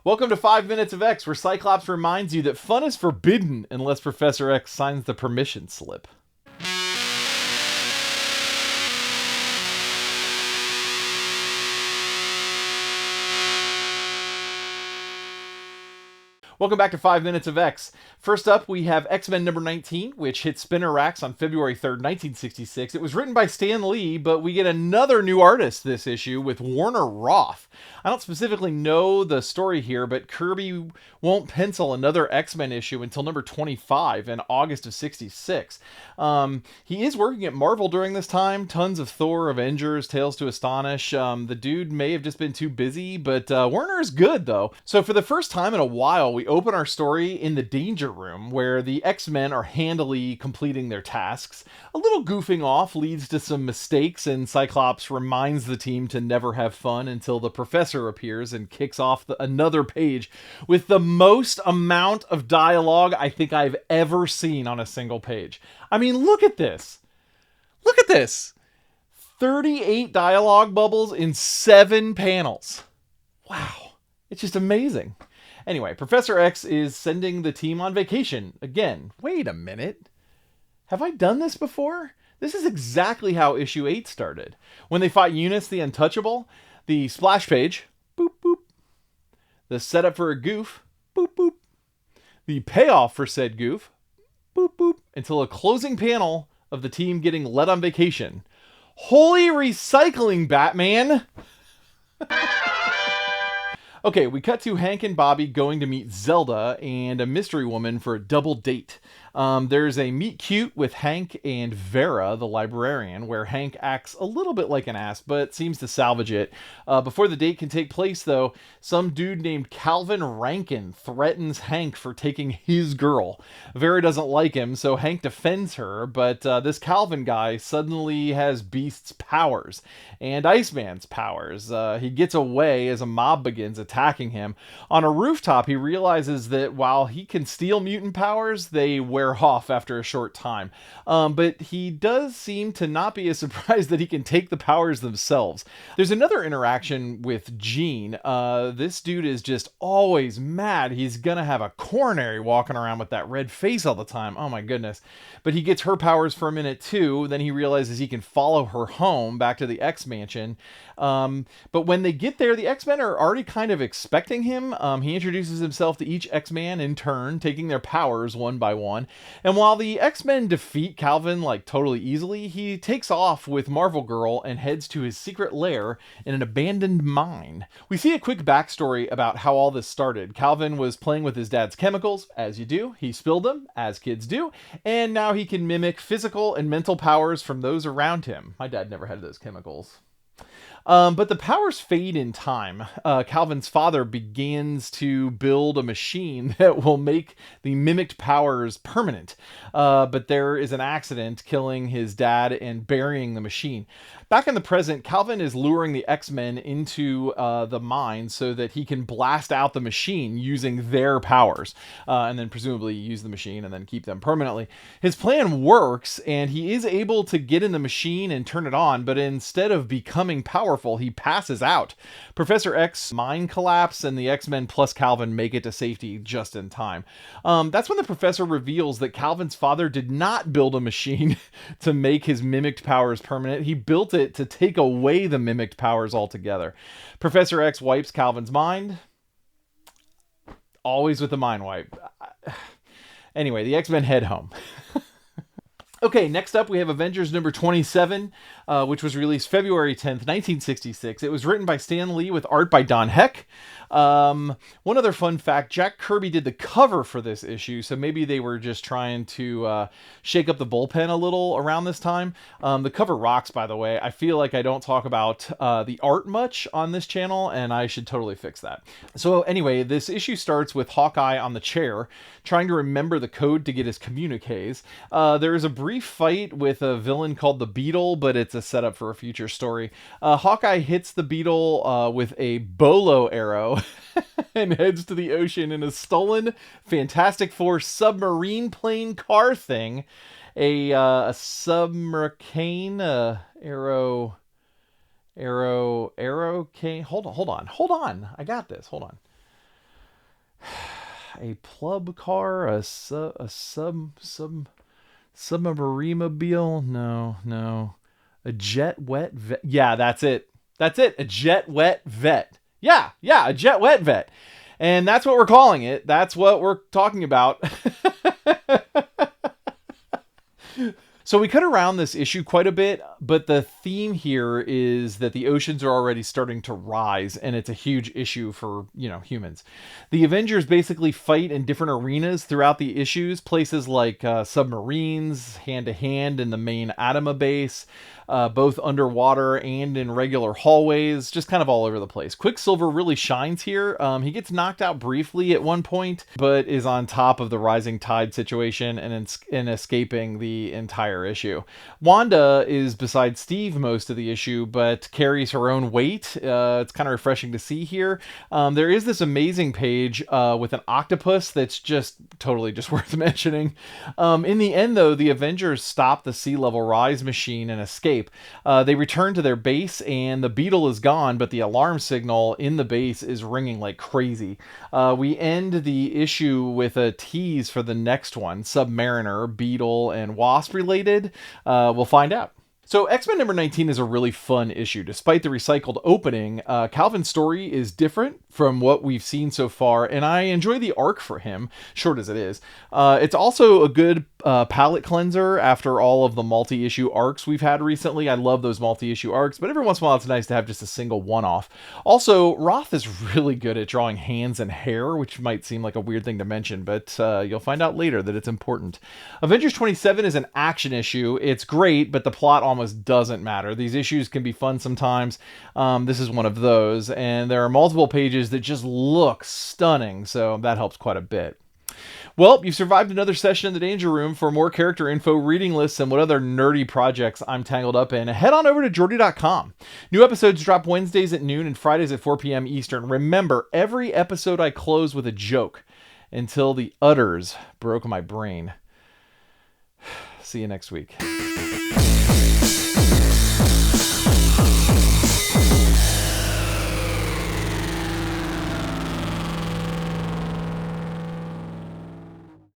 Welcome to 5 Minutes of X, where Cyclops reminds you that fun is forbidden unless Professor X signs the permission slip. Welcome back to 5 Minutes of X. First up, we have X-Men number 19, which hit spinner racks on February 3rd, 1966. It was written by Stan Lee, but we get another new artist this issue with Werner Roth. I don't specifically know the story here, but Kirby won't pencil another X-Men issue until number 25 in August of 66. He is working at Marvel during this time. Tons of Thor, Avengers, Tales to Astonish. The dude may have just been too busy, but Werner is good, though. So for the first time in a while, we open our story in the Danger Room, where the X-Men are handily completing their tasks. A little goofing off leads to some mistakes, and Cyclops reminds the team to never have fun until the Professor appears and kicks off another page with the most amount of dialogue I think I've ever seen on a single page. I mean, look at this. Look at this. 38 dialogue bubbles in 7 panels. Wow. It's just amazing. Anyway, Professor X is sending the team on vacation again. Wait a minute. Have I done this before? This is exactly how issue 8 started. When they fought Eunice the Untouchable, the splash page, boop, boop. The setup for a goof, boop, boop. The payoff for said goof, boop, boop. Until a closing panel of the team getting led on vacation. Holy recycling, Batman! Okay, we cut to Hank and Bobby going to meet Zelda and a mystery woman for a double date. There's a meet cute with Hank and Vera, the librarian, where Hank acts a little bit like an ass, but seems to salvage it. Before the date can take place, though, some dude named Calvin Rankin threatens Hank for taking his girl. Vera doesn't like him, so Hank defends her, but this Calvin guy suddenly has Beast's powers and Iceman's powers. He gets away as a mob begins attacking him. On a rooftop, he realizes that while he can steal mutant powers, they wear off after a short time. But he does seem to not be as surprised that he can take the powers themselves. There's another interaction with Jean. This dude is just always mad. He's gonna have a coronary walking around with that red face all the time. Oh my goodness. But he gets her powers for a minute too. Then he realizes he can follow her home back to the X-Mansion. But when they get there, the X-Men are already kind of expecting him. He introduces himself to each X-Man in turn, taking their powers one by one. And while the X-Men defeat Calvin like totally easily, he takes off with Marvel Girl and heads to his secret lair in an abandoned mine. We see a quick backstory about how all this started. Calvin was playing with his dad's chemicals, as you do. He spilled them, as kids do, and now he can mimic physical and mental powers from those around him. My dad never had those chemicals. But the powers fade in time. Calvin's father begins to build a machine that will make the mimicked powers permanent. But there is an accident, killing his dad and burying the machine. Back in the present, Calvin is luring the X-Men into the mine so that he can blast out the machine using their powers. And then presumably use the machine and then keep them permanently. His plan works, and he is able to get in the machine and turn it on, but instead of becoming powerful, he passes out. Professor X mind collapse, and the X-Men plus Calvin make it to safety just in time. That's when the professor reveals that Calvin's father did not build a machine to make his mimicked powers permanent. He built it to take away the mimicked powers altogether. Professor X wipes Calvin's mind. Always with the mind wipe. Anyway, the X-Men head home. Okay, next up we have Avengers number 27, which was released February 10th, 1966. It was written by Stan Lee with art by Don Heck. One other fun fact, Jack Kirby did the cover for this issue, so maybe they were just trying to shake up the bullpen a little around this time. The cover rocks, by the way. I feel like I don't talk about the art much on this channel, and I should totally fix that. So anyway, this issue starts with Hawkeye on the chair, trying to remember the code to get his communiques. There is a brief fight with a villain called the Beetle, but it's a setup for a future story. Hawkeye hits the Beetle with a bolo arrow and heads to the ocean in a stolen Fantastic Four Submarine-Plane-Car thing. A submarine arrow cane. Hold on. I got this. Hold on. a plub car, a submarine-mobile. No. A JetWetVette. Yeah, that's it. A JetWetVette. Yeah, a JetWetVette. And that's what we're calling it. That's what we're talking about. So we cut around this issue quite a bit, but the theme here is that the oceans are already starting to rise, and it's a huge issue for, humans. The Avengers basically fight in different arenas throughout the issues, places like submarines, hand-to-hand in the main Attuma base, both underwater and in regular hallways, just kind of all over the place. Quicksilver really shines here. He gets knocked out briefly at one point, but is on top of the rising tide situation and escaping the entire issue. Wanda is beside Steve most of the issue, but carries her own weight. It's kind of refreshing to see here. There is this amazing page with an octopus that's just totally just worth mentioning. In the end, though, the Avengers stop the sea level rise machine and escape. They return to their base, and the Beetle is gone, but the alarm signal in the base is ringing like crazy. We end the issue with a tease for the next one, Submariner, Beetle, and Wasp related. We'll find out. So X-Men number 19 is a really fun issue. Despite the recycled opening, Calvin's story is different from what we've seen so far, and I enjoy the arc for him, short as it is. It's also a good palate cleanser after all of the multi-issue arcs we've had recently. I love those multi-issue arcs, but every once in a while it's nice to have just a single one-off. Also, Roth is really good at drawing hands and hair, which might seem like a weird thing to mention, but you'll find out later that it's important. Avengers 27 is an action issue. It's great, but the plot almost doesn't matter. These issues can be fun sometimes. This is one of those, and there are multiple pages that just look stunning, so that helps quite a bit. Well, you've survived another session in the Danger Room. For more character info, reading lists, and what other nerdy projects I'm tangled up in, head on over to Jordy.com. New episodes drop Wednesdays at noon and Fridays at 4 p.m. Eastern. Remember, every episode I close with a joke until the udders broke my brain. See you next week.